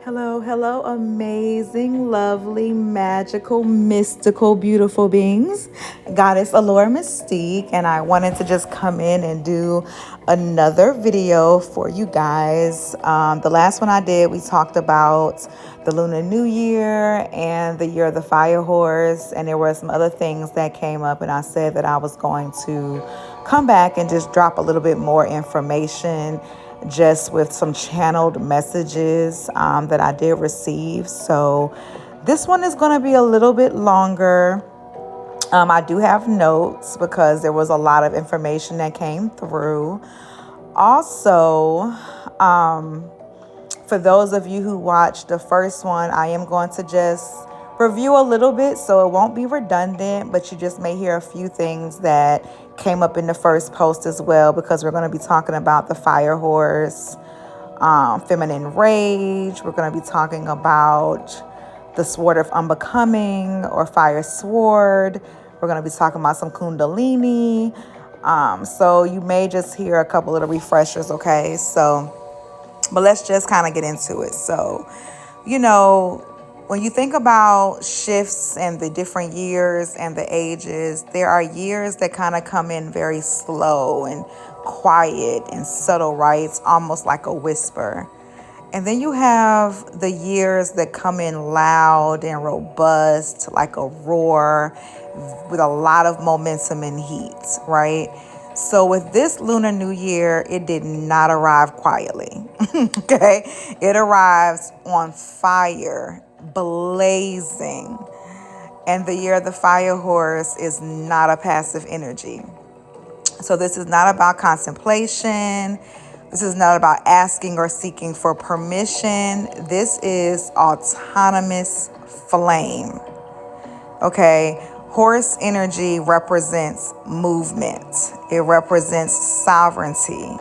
Hello, hello, amazing, lovely, magical, mystical, beautiful beings. Goddess Allure Mystique, and I wanted to just come in and do another video for you guys. The last one I did, we talked about the Lunar New Year and the Year of the Fire Horse, and there were some other things that came up, and I said that I was going to come back and just drop a little bit more information just with some channeled messages that I did receive. So this one is going to be a little bit longer. I do have notes because there was a lot of information that came through. Also, for those of you who watched the first one, I am going to just review a little bit so it won't be redundant, but you just may hear a few things that came up in the first post as well, because we're going to be talking about the fire horse, feminine rage. We're going to be talking about the sword of unbecoming or fire sword. We're going to be talking about some kundalini. So you may just hear a couple of the refreshers, okay? But let's just kind of get into it. So, when you think about shifts and the different years and the ages, there are years that kind of come in very slow and quiet and subtle, right? It's almost like a whisper. And then you have the years that come in loud and robust, like a roar with a lot of momentum and heat, right? So with this Lunar New Year, it did not arrive quietly, okay? It arrives on fire, blazing. And the Year of the Fire Horse is not a passive energy. So this is not about contemplation. This is not about asking or seeking for permission. This is autonomous flame. Okay, horse energy represents movement. It represents sovereignty.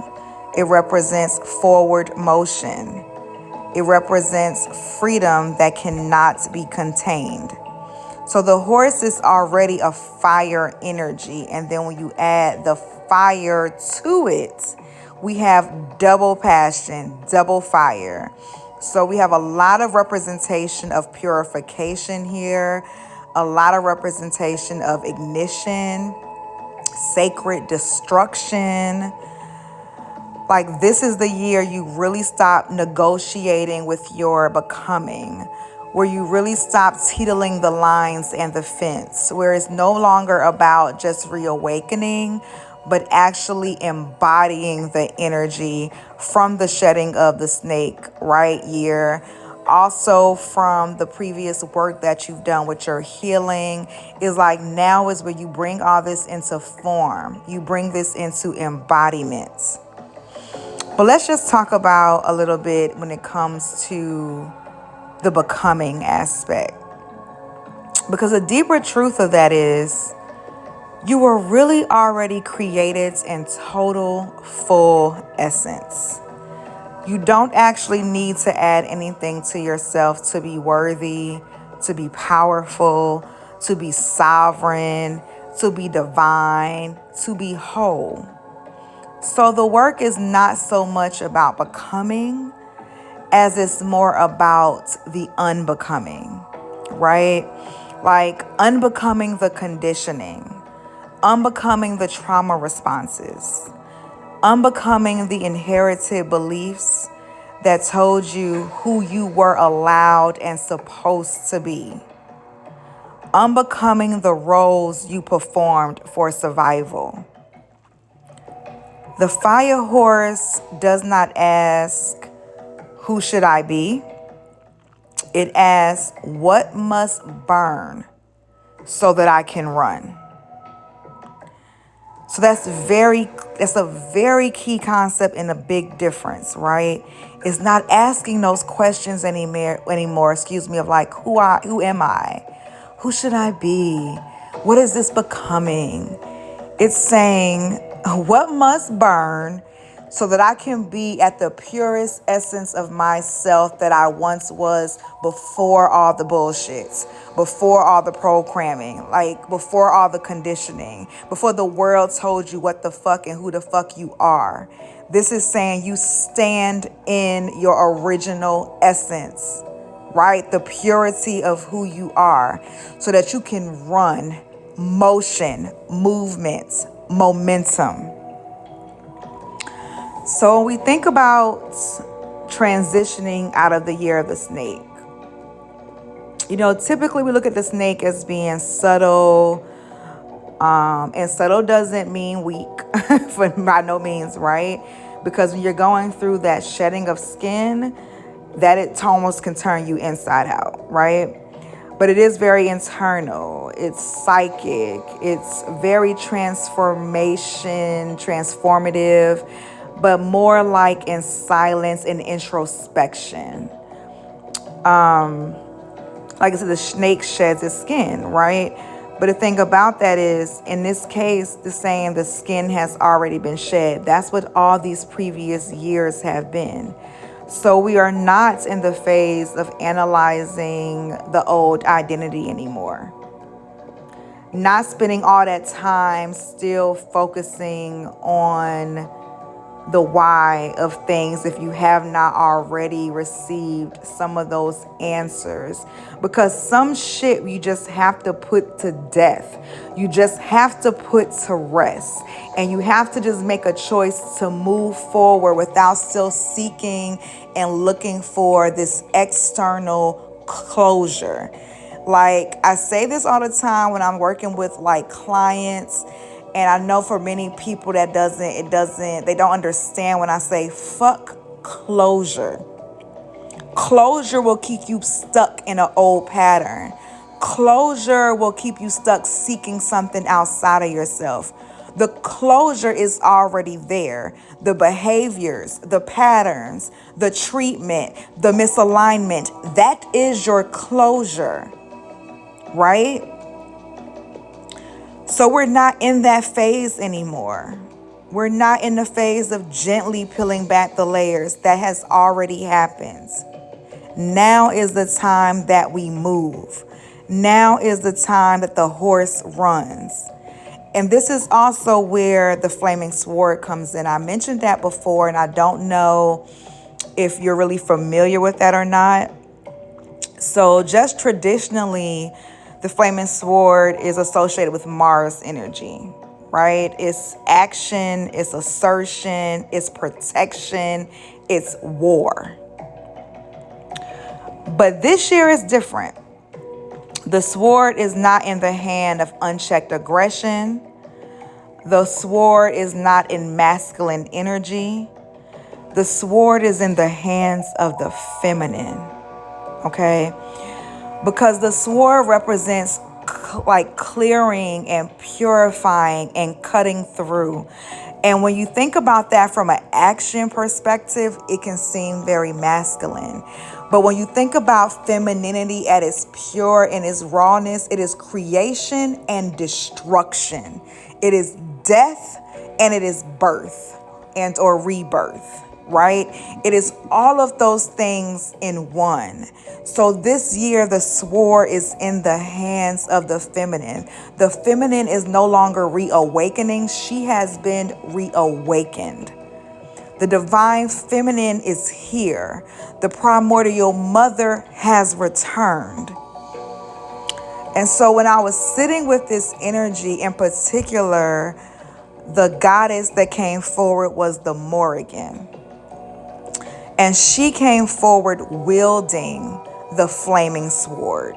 It represents forward motion. It represents freedom that cannot be contained. So the horse is already a fire energy. And then when you add the fire to it, we have double passion, double fire. So we have a lot of representation of purification here, a lot of representation of ignition, sacred destruction. Like, this is the year you really stop negotiating with your becoming, where you really stop teetling the lines and the fence, where it's no longer about just reawakening, but actually embodying the energy from the shedding of the snake, right? Year. Also from the previous work that you've done with your healing, is like now is where you bring all this into form. You bring this into embodiment. But let's just talk about a little bit when it comes to the becoming aspect. Because the deeper truth of that is you were really already created in total full essence. You don't actually need to add anything to yourself to be worthy, to be powerful, to be sovereign, to be divine, to be whole. So the work is not so much about becoming as it's more about the unbecoming, right? Like unbecoming the conditioning, unbecoming the trauma responses, unbecoming the inherited beliefs that told you who you were allowed and supposed to be, unbecoming the roles you performed for survival. The fire horse does not ask, who should I be? It asks, what must burn so that I can run? So that's a very key concept and a big difference, right? It's not asking those questions anymore, of like, who am I? Who should I be? What is this becoming? It's saying, what must burn so that I can be at the purest essence of myself that I once was before all the bullshits, before all the programming, like before all the conditioning, before the world told you what the fuck and who the fuck you are. This is saying you stand in your original essence, right? The purity of who you are, so that you can run motion, movements, momentum. So when we think about transitioning out of the year of the snake, typically we look at the snake as being subtle, and subtle doesn't mean weak for by no means, right? Because when you're going through that shedding of skin, that it almost can turn you inside out, right? But it is very internal. It's psychic. It's very transformative, but more like in silence and introspection. Like I said, the snake sheds its skin, right? But the thing about that is, in this case, the saying the skin has already been shed. That's what all these previous years have been. So we are not in the phase of analyzing the old identity anymore. Not spending all that time still focusing on the why of things if you have not already received some of those answers. Because some shit you just have to put to death. You just have to put to rest. And you have to just make a choice to move forward without still seeking and looking for this external closure. Like, I say this all the time when I'm working with like clients. And I know for many people they don't understand when I say fuck closure. Closure will keep you stuck in an old pattern. Closure will keep you stuck seeking something outside of yourself. The closure is already there. The behaviors, the patterns, the treatment, the misalignment, that is your closure, right? So we're not in that phase anymore. We're not in the phase of gently peeling back the layers. That has already happened. Now is the time that we move. Now is the time that the horse runs. And this is also where the flaming sword comes in. I mentioned that before, and I don't know if you're really familiar with that or not. So just traditionally, the flaming sword is associated with Mars energy, right? It's action, it's assertion, it's protection, it's war. But this year is different. The sword is not in the hand of unchecked aggression. The sword is not in masculine energy. The sword is in the hands of the feminine, okay? Because the sword represents like clearing and purifying and cutting through. And when you think about that from an action perspective, it can seem very masculine. But when you think about femininity at its pure and its rawness, it is creation and destruction. It is death and it is birth and or rebirth, right? It is all of those things in one. So this year, the sword is in the hands of the feminine. The feminine is no longer reawakening. She has been reawakened. The divine feminine is here. The primordial mother has returned. And so when I was sitting with this energy in particular, the goddess that came forward was the Morrigan. And she came forward wielding the flaming sword.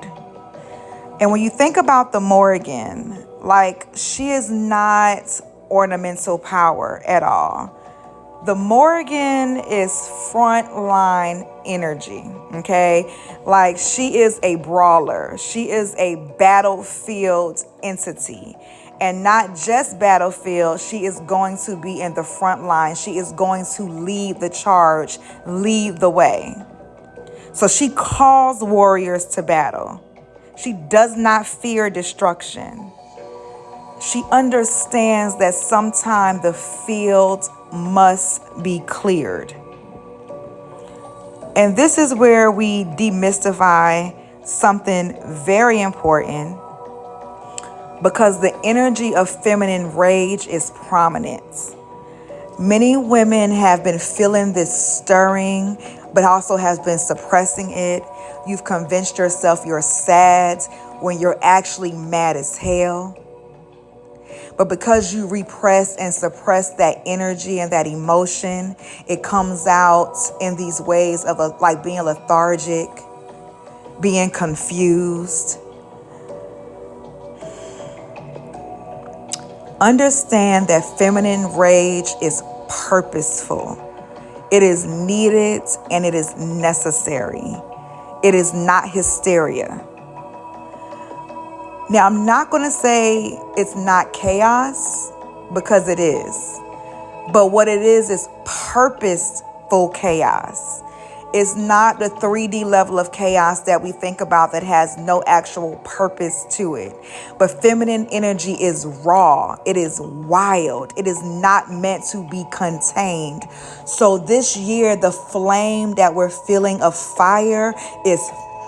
And when you think about the Morrigan, like, she is not ornamental power at all. The Morrigan is frontline energy, okay? Like, she is a brawler. She is a battlefield entity. And not just battlefield, she is going to be in the front line. She is going to lead the charge, lead the way. So she calls warriors to battle. She does not fear destruction. She understands that sometime the field must be cleared. And this is where we demystify something very important, because the energy of feminine rage is prominent. Many women have been feeling this stirring, but also has been suppressing it. You've convinced yourself you're sad when you're actually mad as hell. But because you repress and suppress that energy and that emotion, it comes out in these ways of like being lethargic, being confused. Understand that feminine rage is purposeful. It is needed and it is necessary. It is not hysteria. Now, I'm not going to say it's not chaos, because it is. But what it is purposeful chaos. It's not the 3D level of chaos that we think about that has no actual purpose to it. But feminine energy is raw. It is wild. It is not meant to be contained. So this year, the flame that we're feeling of fire is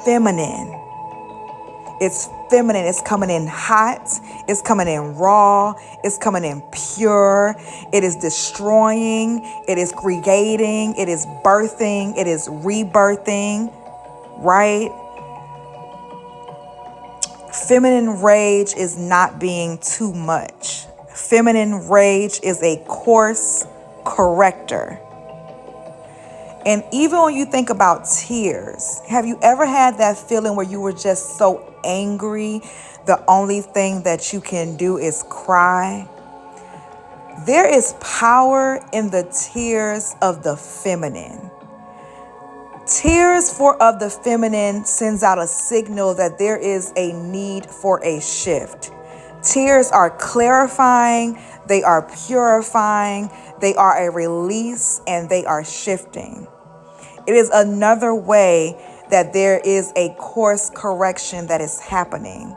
feminine. It's feminine. It's coming in hot. It's coming in raw. It's coming in pure. It is destroying. It is creating. It is birthing. It is rebirthing. Right? Feminine rage is not being too much. Feminine rage is a course corrector. And even when you think about tears, have you ever had that feeling where you were just so angry, the only thing that you can do is cry? There is power in the tears of the feminine. Tears of the feminine sends out a signal that there is a need for a shift. Tears are clarifying, they are purifying, they are a release, and they are shifting. It is another way that there is a course correction that is happening.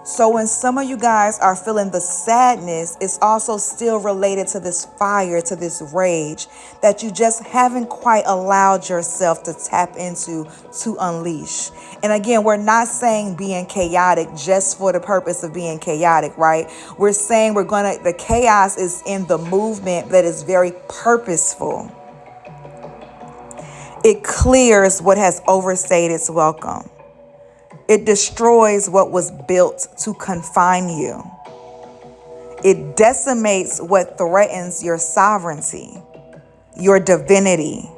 So when some of you guys are feeling the sadness, it's also still related to this fire, to this rage that you just haven't quite allowed yourself to tap into, to unleash. And again, we're not saying being chaotic just for the purpose of being chaotic, right? We're saying the chaos is in the movement that is very purposeful. It clears what has overstayed its welcome. It destroys what was built to confine you. It decimates what threatens your sovereignty, your divinity.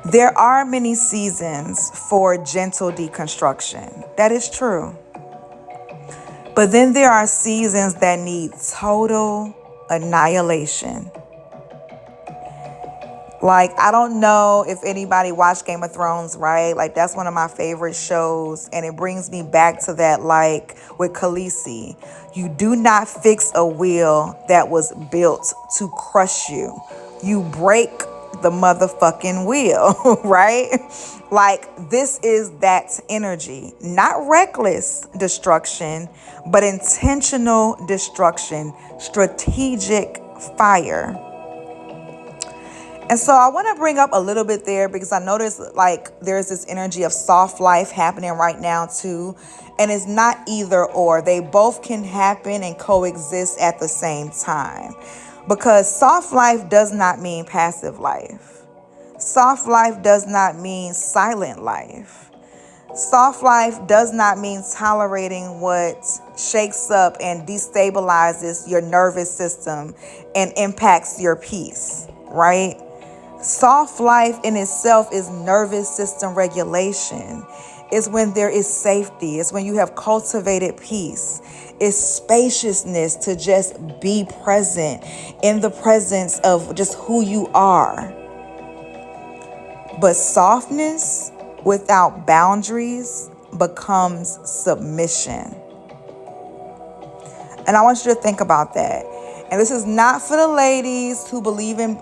There are many seasons for gentle deconstruction. That is true. But then there are seasons that need total annihilation. Like, I don't know if anybody watched Game of Thrones, right? Like, that's one of my favorite shows. And it brings me back to that, like, with Khaleesi. You do not fix a wheel that was built to crush you. You break the motherfucking wheel, right? Like, this is that energy. Not reckless destruction, but intentional destruction. Strategic fire. And so I want to bring up a little bit there because I noticed like there's this energy of soft life happening right now too. And it's not either or. They both can happen and coexist at the same time. Because soft life does not mean passive life. Soft life does not mean silent life. Soft life does not mean tolerating what shakes up and destabilizes your nervous system and impacts your peace, right? Soft life in itself is nervous system regulation. It's when there is safety. It's when you have cultivated peace. It's spaciousness to just be present in the presence of just who you are. But softness without boundaries becomes submission. And I want you to think about that. And this is not for the ladies who believe in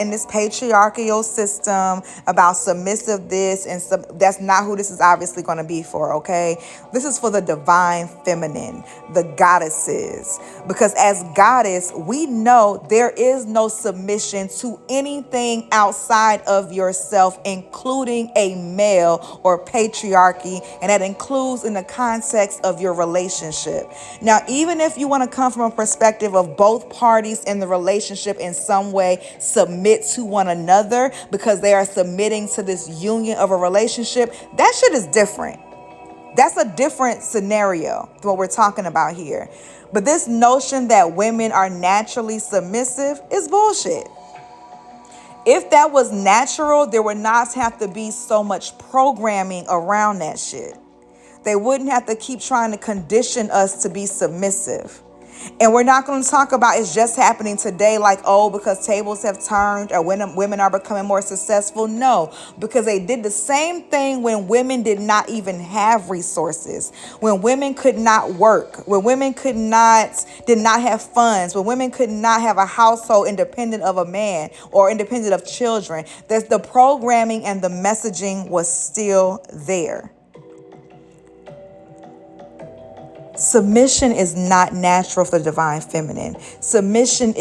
this patriarchal system about submissive this and that's not who this is obviously going to be for, okay? This is for the divine feminine, the goddesses. Because as goddess, we know there is no submission to anything outside of yourself, including a male or patriarchy. And that includes in the context of your relationship. Now, even if you want to come from a perspective of both both parties in the relationship in some way submit to one another because they are submitting to this union of a relationship, that shit is different. That's a different scenario than what we're talking about here. But this notion that women are naturally submissive is bullshit. If that was natural, there would not have to be so much programming around that shit. They wouldn't have to keep trying to condition us to be submissive. And we're not going to talk about it's just happening today, like, oh, because tables have turned or when women are becoming more successful. No, because they did the same thing when women did not even have resources, when women could not work, when women did not have funds, when women could not have a household independent of a man or independent of children. That the programming and the messaging was still there. Submission is not natural for the divine feminine. Submission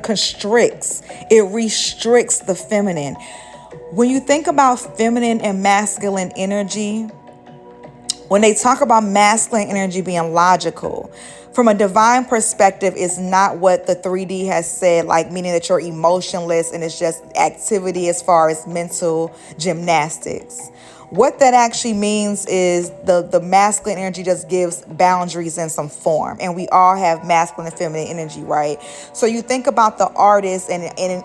constricts. It restricts the feminine. When you think about feminine and masculine energy, when they talk about masculine energy being logical, from a divine perspective, it's not what the 3D has said, like meaning that you're emotionless and it's just activity as far as mental gymnastics. What that actually means is the masculine energy just gives boundaries in some form. And we all have masculine and feminine energy, right? So you think about the artist and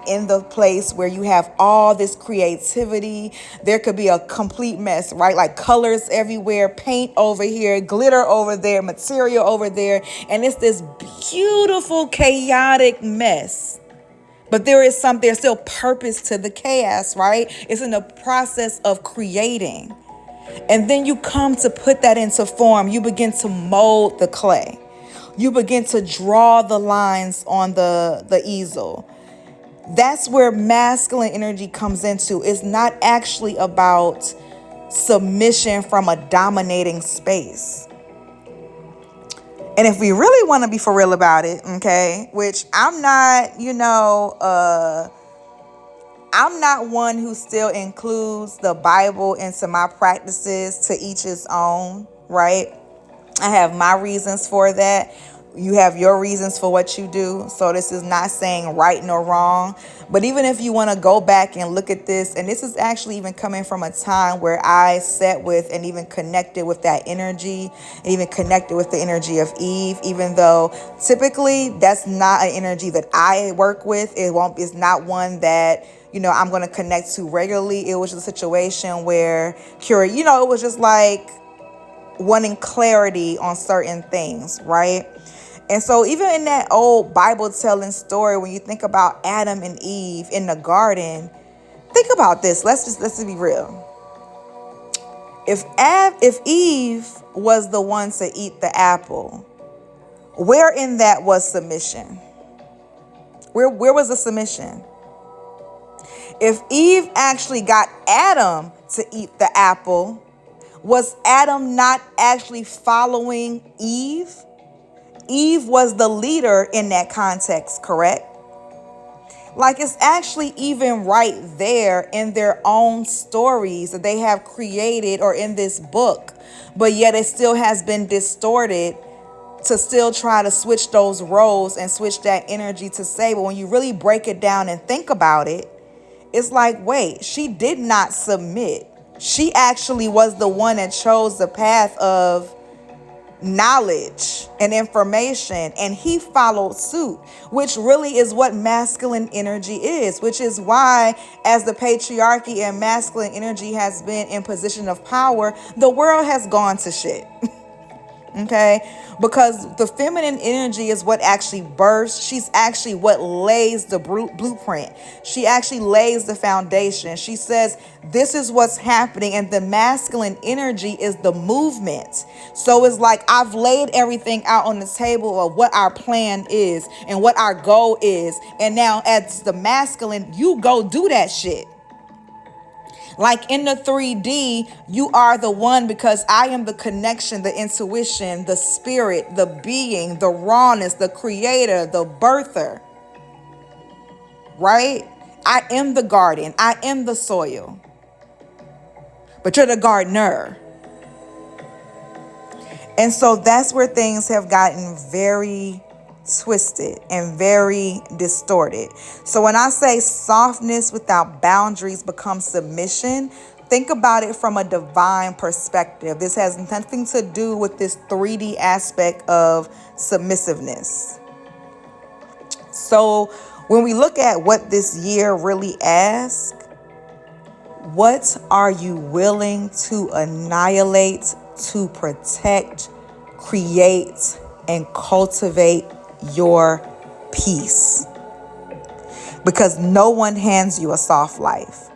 in the place where you have all this creativity, there could be a complete mess, right? Like colors everywhere, paint over here, glitter over there, material over there. And it's this beautiful, chaotic mess. But there's still purpose to the chaos, right? It's in the process of creating. And then you come to put that into form. You begin to mold the clay. You begin to draw the lines on the easel. That's where masculine energy comes into. It's not actually about submission from a dominating space. And if we really want to be for real about it, okay, which I'm not, I'm not one who still includes the Bible into my practices, to each his own, right? I have my reasons for that. You have your reasons for what you do. So this is not saying right nor wrong. But even if you want to go back and look at this, and this is actually even coming from a time where I sat with and even connected with that energy, and even connected with the energy of Eve, even though typically that's not an energy that I work with. It's not one that, I'm going to connect to regularly. It was just a situation where it was just like wanting clarity on certain things, right? And so even in that old Bible telling story, when you think about Adam and Eve in the garden, think about this. Let's be real. If Eve was the one to eat the apple, where in that was submission? Where was the submission? If Eve actually got Adam to eat the apple, was Adam not actually following Eve? Eve was the leader in that context, correct? Like, it's actually even right there in their own stories that they have created or in this book, but yet it still has been distorted to still try to switch those roles and switch that energy to say, but when you really break it down and think about it, it's like, wait, she did not submit. She actually was the one that chose the path of knowledge and information, and he followed suit, which really is what masculine energy is, which is why, as the patriarchy and masculine energy has been in position of power, the world has gone to shit. Okay, because the feminine energy is what actually births. She's actually what lays the blueprint. She actually lays the foundation. She says, this is what's happening. And the masculine energy is the movement. So it's like, I've laid everything out on the table of what our plan is and what our goal is. And now as the masculine, you go do that shit. Like in the 3D, you are the one because I am the connection, the intuition, the spirit, the being, the rawness, the creator, the birther. Right? I am the garden. I am the soil. But you're the gardener. And so that's where things have gotten very twisted and very distorted. So when I say softness without boundaries becomes submission, think about it from a divine perspective. This has nothing to do with this 3D aspect of submissiveness. So when we look at what this year really asks, what are you willing to annihilate to protect, create, and cultivate your peace? Because no one hands you a soft life.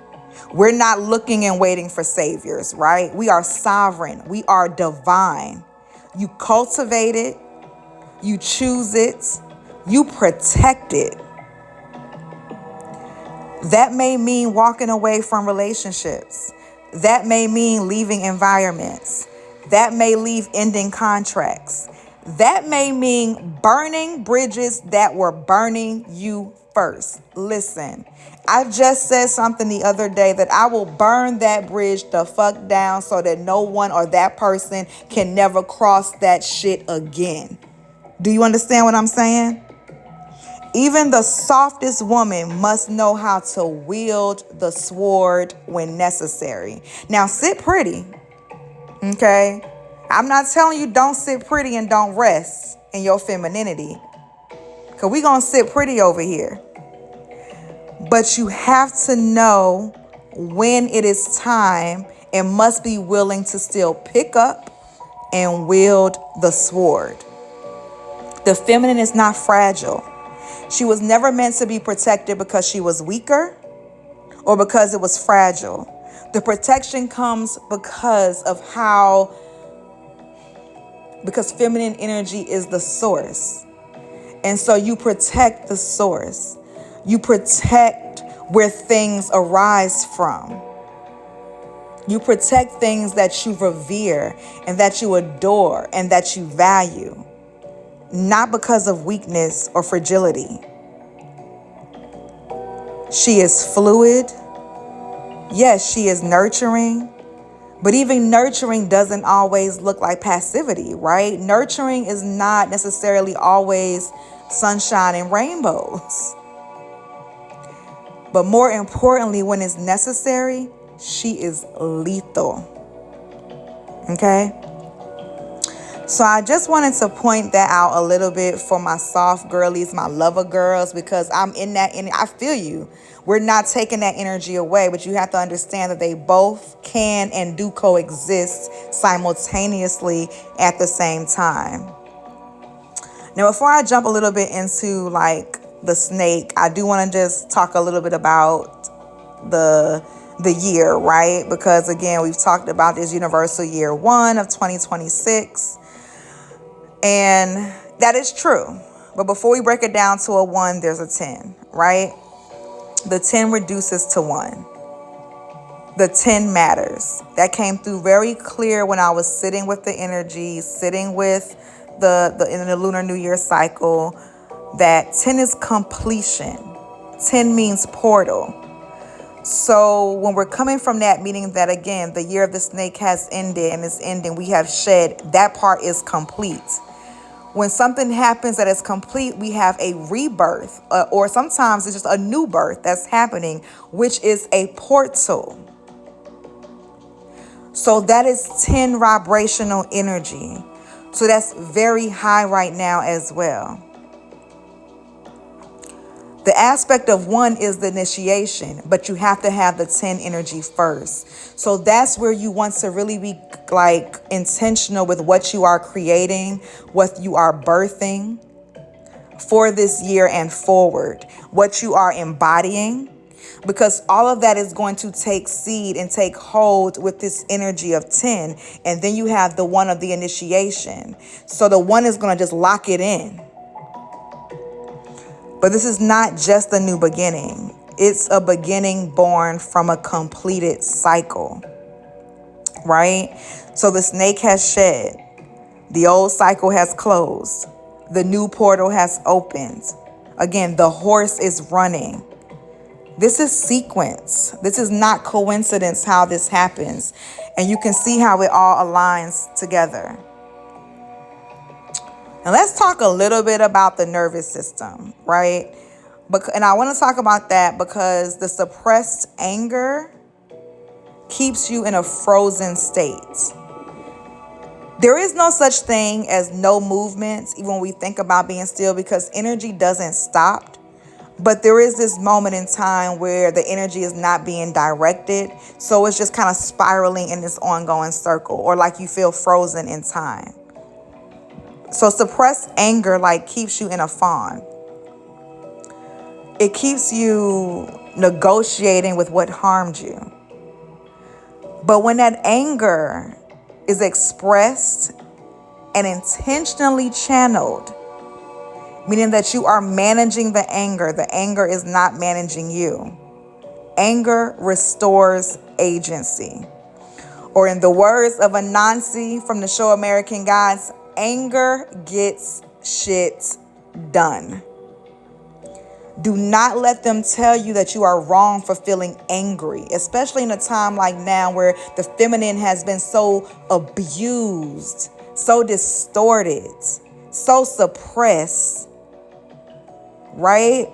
We're not looking and waiting for saviors, right? We are sovereign. We are divine. You cultivate it. You choose it. You protect it. That may mean walking away from relationships. That may mean leaving environments. That may leave ending contracts. That may mean burning bridges that were burning you first. Listen, I just said something the other day that I will burn that bridge the fuck down so that no one or that person can never cross that shit again. Do you understand what I'm saying? Even the softest woman must know how to wield the sword when necessary. Now, sit pretty, okay? I'm not telling you don't sit pretty and don't rest in your femininity, because we're going to sit pretty over here. But you have to know when it is time and must be willing to still pick up and wield the sword. The feminine is not fragile. She was never meant to be protected because she was weaker or because it was fragile. The protection comes because feminine energy is the source. And so you protect the source. You protect where things arise from. You protect things that you revere and that you adore and that you value. Not because of weakness or fragility. She is fluid. Yes, she is nurturing. But even nurturing doesn't always look like passivity, right? Nurturing is not necessarily always sunshine and rainbows. But more importantly, when it's necessary, she is lethal. Okay? So I just wanted to point that out a little bit for my soft girlies, my lover girls, because I'm in that. I feel you. We're not taking that energy away, but you have to understand that they both can and do coexist simultaneously at the same time. Now, before I jump a little bit into like the snake, I do want to just talk a little bit about the year, right? Because again, we've talked about this universal year 1 of 2026. And that is true. But before we break it down to a 1, there's a 10, right? The 10 reduces to 1. The 10 matters. That came through very clear when I was sitting with the energy, sitting with in the Lunar New Year cycle, that 10 is completion. 10 means portal. So when we're coming from that, meaning that, again, the year of the snake has ended and is ending, we have shed, that part is complete. When something happens that is complete, we have a rebirth, or sometimes it's just a new birth that's happening, which is a portal. So that is 10 vibrational energy. So that's very high right now as well. The aspect of 1 is the initiation, but you have to have the 10 energy first. So that's where you want to really be like intentional with what you are creating, what you are birthing for this year and forward, what you are embodying, because all of that is going to take seed and take hold with this energy of 10. And then you have the 1 of the initiation. So the 1 is going to just lock it in. But this is not just a new beginning. It's a beginning born from a completed cycle, right? So the snake has shed. The old cycle has closed. The new portal has opened. Again, the horse is running. This is sequence. This is not coincidence how this happens. And you can see how it all aligns together. Now let's talk a little bit about the nervous system, right? And I want to talk about that because the suppressed anger keeps you in a frozen state. There is no such thing as no movement, even when we think about being still, because energy doesn't stop. But there is this moment in time where the energy is not being directed. So it's just kind of spiraling in this ongoing circle, or like you feel frozen in time. So suppressed anger like keeps you in a fawn. It keeps you negotiating with what harmed you. But when that anger is expressed and intentionally channeled, meaning that you are managing the anger is not managing you. Anger restores agency. Or in the words of Anansi from the show American Gods, anger gets shit done. Do not let them tell you that you are wrong for feeling angry, especially in a time like now where the feminine has been so abused, so distorted, so suppressed, right?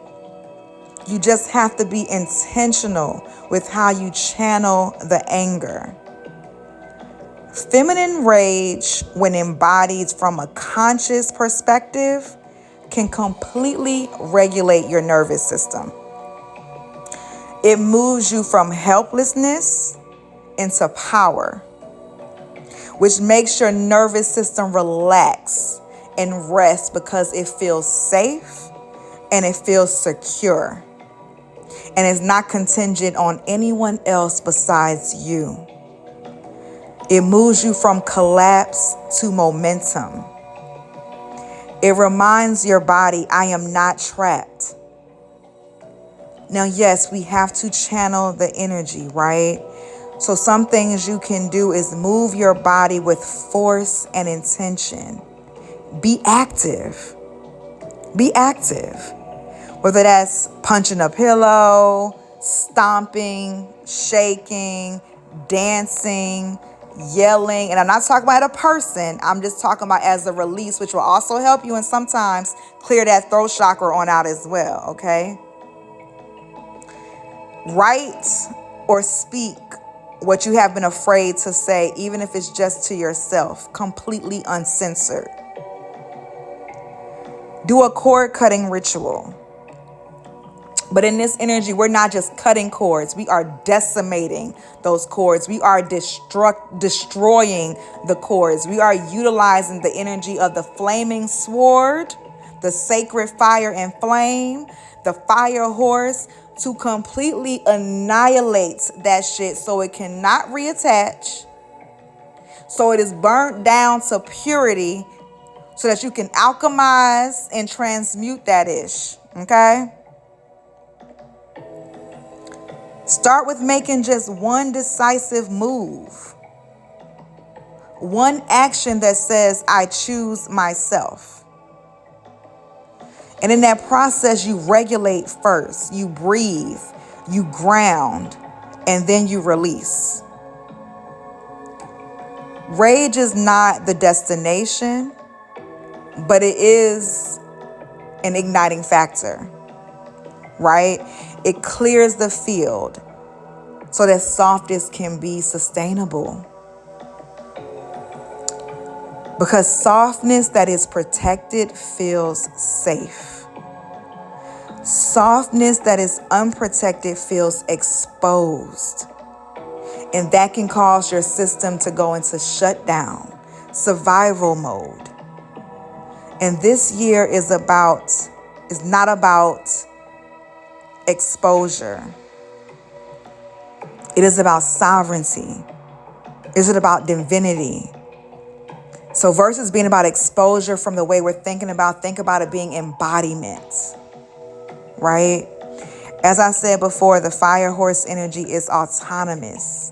You just have to be intentional with how you channel the anger. Feminine rage, when embodied from a conscious perspective, can completely regulate your nervous system. It moves you from helplessness into power, which makes your nervous system relax and rest because it feels safe and it feels secure. And it's not contingent on anyone else besides you. It moves you from collapse to momentum. It reminds your body, I am not trapped. Now, yes, we have to channel the energy, right? So some things you can do is move your body with force and intention. Be active. Be active. Whether that's punching a pillow, stomping, shaking, dancing, yelling. And I'm not talking about a person. I'm just talking about as a release, which will also help you and sometimes clear that throat chakra on out as well, okay? Write or speak what you have been afraid to say, even if it's just to yourself, completely uncensored. Do a cord cutting ritual. But in this energy, we're not just cutting cords. We are decimating those cords. We are destroying the cords. We are utilizing the energy of the flaming sword, the sacred fire and flame, the fire horse to completely annihilate that shit so it cannot reattach. So it is burnt down to purity so that you can alchemize and transmute that ish. Okay? Start with making just one decisive move. One action that says, I choose myself. And in that process, you regulate first. You breathe, you ground, and then you release. Rage is not the destination, but it is an igniting factor, right? It clears the field so that softness can be sustainable. Because softness that is protected feels safe. Softness that is unprotected feels exposed. And that can cause your system to go into shutdown, survival mode. And this year is not about exposure. It is about sovereignty. Is it about divinity? So versus being about exposure from the way we're thinking about, think about it being embodiment, right? As I said before, the fire horse energy is autonomous.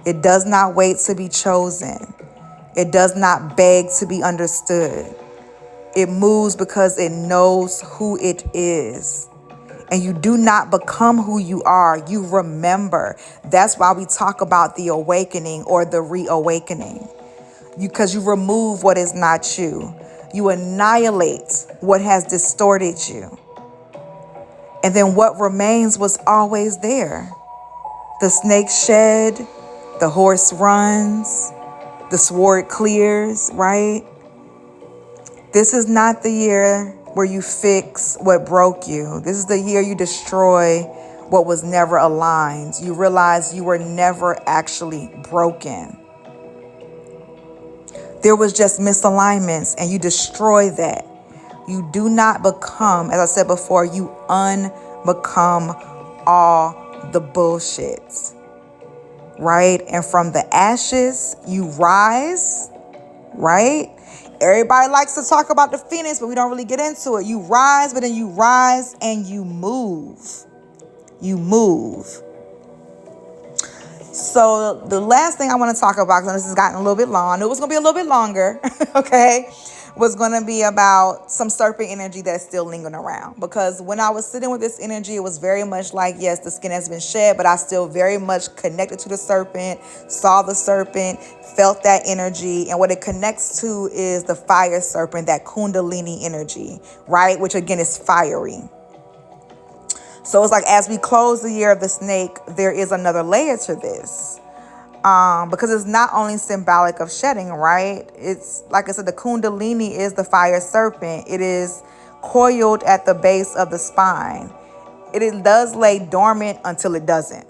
It does not wait to be chosen. It does not beg to be understood. It moves because it knows who it is. And you do not become who you are. You remember. That's why we talk about the awakening or the reawakening. Because you remove what is not you. You annihilate what has distorted you. And then what remains was always there. The snake shed, the horse runs, the sword clears, right? This is not the year where you fix what broke you. This is the year you destroy what was never aligned. You realize you were never actually broken. There was just misalignments, and you destroy that. You do not become, as I said before, you unbecome all the bullshit, right? And from the ashes, you rise, right? Everybody likes to talk about the phoenix, but we don't really get into it. You rise, but then you rise and you move. You move. So the last thing I want to talk about, because this has gotten a little bit long, I knew it was going to be a little bit longer, okay, was going to be about some serpent energy that's still lingering around. Because when I was sitting with this energy, it was very much like, yes, the skin has been shed, but I still very much connected to the serpent, saw the serpent, felt that energy. And what it connects to is the fire serpent, that kundalini energy, right? Which again is fiery. So it's like as we close the year of the snake, there is another layer to this. Because it's not only symbolic of shedding, right? It's like I said, the kundalini is the fire serpent. It is coiled at the base of the spine. It does lay dormant until it doesn't,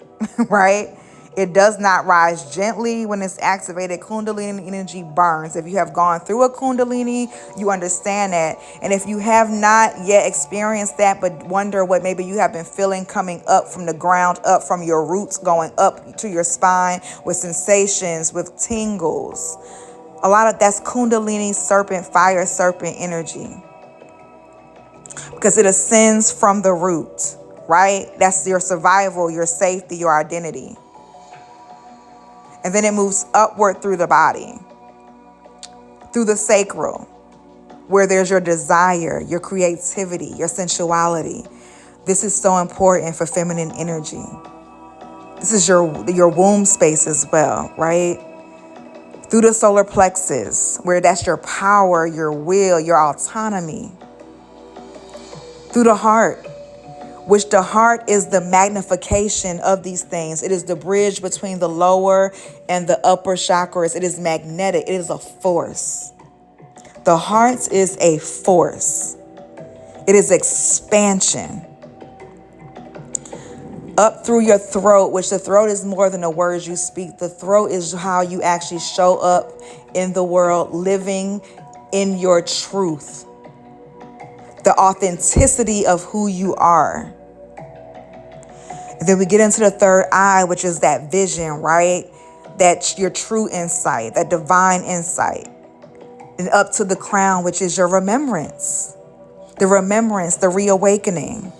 right? It does not rise gently when it's activated. Kundalini energy burns. If you have gone through a kundalini, you understand that. And if you have not yet experienced that, but wonder what maybe you have been feeling coming up from the ground, up from your roots, going up to your spine with sensations, with tingles. A lot of that's kundalini serpent, fire serpent energy. Because it ascends from the root, right? That's your survival, your safety, your identity. And then it moves upward through the body, through the sacral, where there's your desire, your creativity, your sensuality. This is so important for feminine energy. This is your womb space as well, right? Through the solar plexus, where that's your power, your will, your autonomy. Through the heart, which the heart is the magnification of these things. It is the bridge between the lower and the upper chakras. It is magnetic. It is a force. The heart is a force. It is expansion. Up through your throat, which the throat is more than the words you speak. The throat is how you actually show up in the world, living in your truth. The authenticity of who you are. And then we get into the third eye, which is that vision, right? That's your true insight, that divine insight. And up to the crown, which is your remembrance, the reawakening.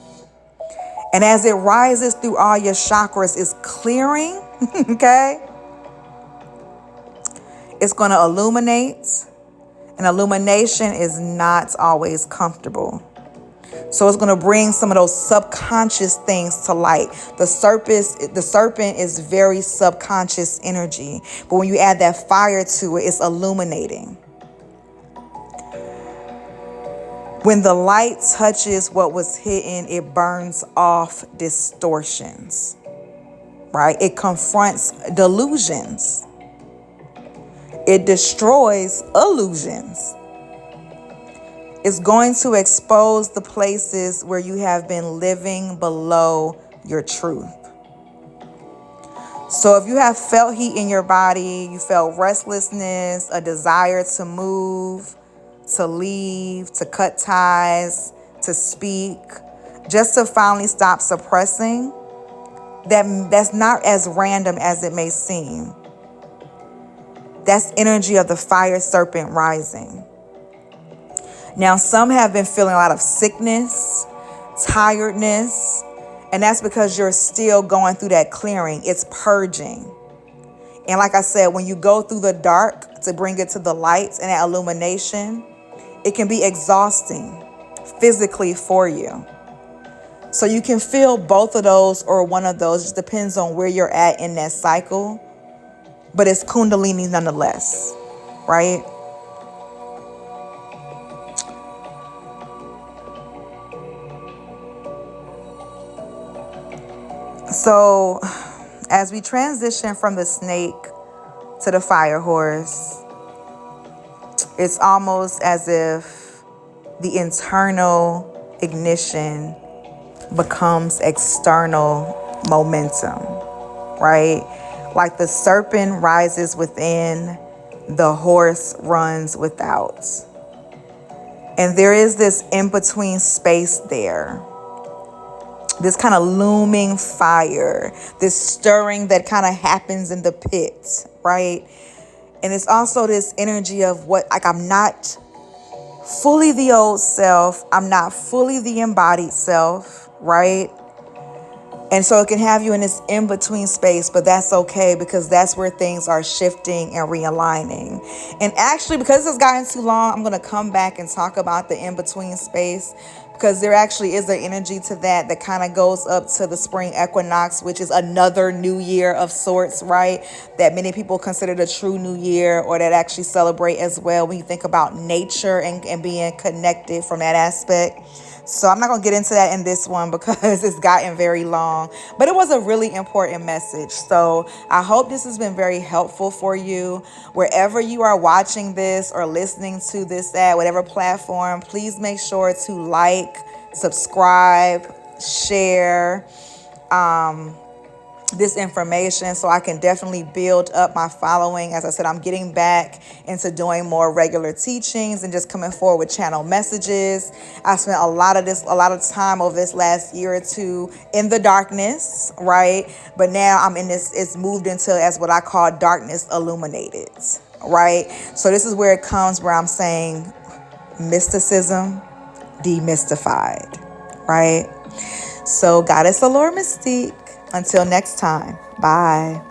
And as it rises through all your chakras, it's clearing, okay? It's going to illuminate. And illumination is not always comfortable. So it's going to bring some of those subconscious things to light. The serpent is very subconscious energy. But when you add that fire to it, it's illuminating. When the light touches what was hidden, it burns off distortions, right? It confronts delusions. It destroys illusions. It's going to expose the places where you have been living below your truth. So if you have felt heat in your body, you felt restlessness, a desire to move, to leave, to cut ties, to speak, just to finally stop suppressing, that's not as random as it may seem. That's energy of the fire serpent rising. Now, some have been feeling a lot of sickness, tiredness, and that's because you're still going through that clearing. It's purging. And like I said, when you go through the dark to bring it to the light and that illumination, it can be exhausting physically for you. So you can feel both of those or one of those. It just depends on where you're at in that cycle. But it's kundalini nonetheless, right? So as we transition from the snake to the fire horse, it's almost as if the internal ignition becomes external momentum, right? Like the serpent rises within, the horse runs without. And there is this in-between space there, this kind of looming fire, this stirring that kind of happens in the pit, right? And it's also this energy of what, like, I'm not fully the old self. I'm not fully the embodied self, right? And so it can have you in this in-between space, but that's okay because that's where things are shifting and realigning. And actually, because this has gotten too long, I'm going to come back and talk about the in-between space because there actually is an energy to that kind of goes up to the spring equinox, which is another new year of sorts, right? That many people consider the true new year, or that actually celebrate as well when you think about nature and being connected from that aspect. So I'm not going to get into that in this one because it's gotten very long, but it was a really important message. So I hope this has been very helpful for you. Wherever you are watching this or listening to this at whatever platform, please make sure to like, subscribe, share this information so I can definitely build up my following. As I said, I'm getting back into doing more regular teachings and just coming forward with channel messages. I spent a lot of time over this last year or two in the darkness, right? But now I'm in this, it's moved into as what I call darkness illuminated, right? So this is where it comes where I'm saying mysticism demystified, right? So Goddess Allure Mystique. Until next time, bye.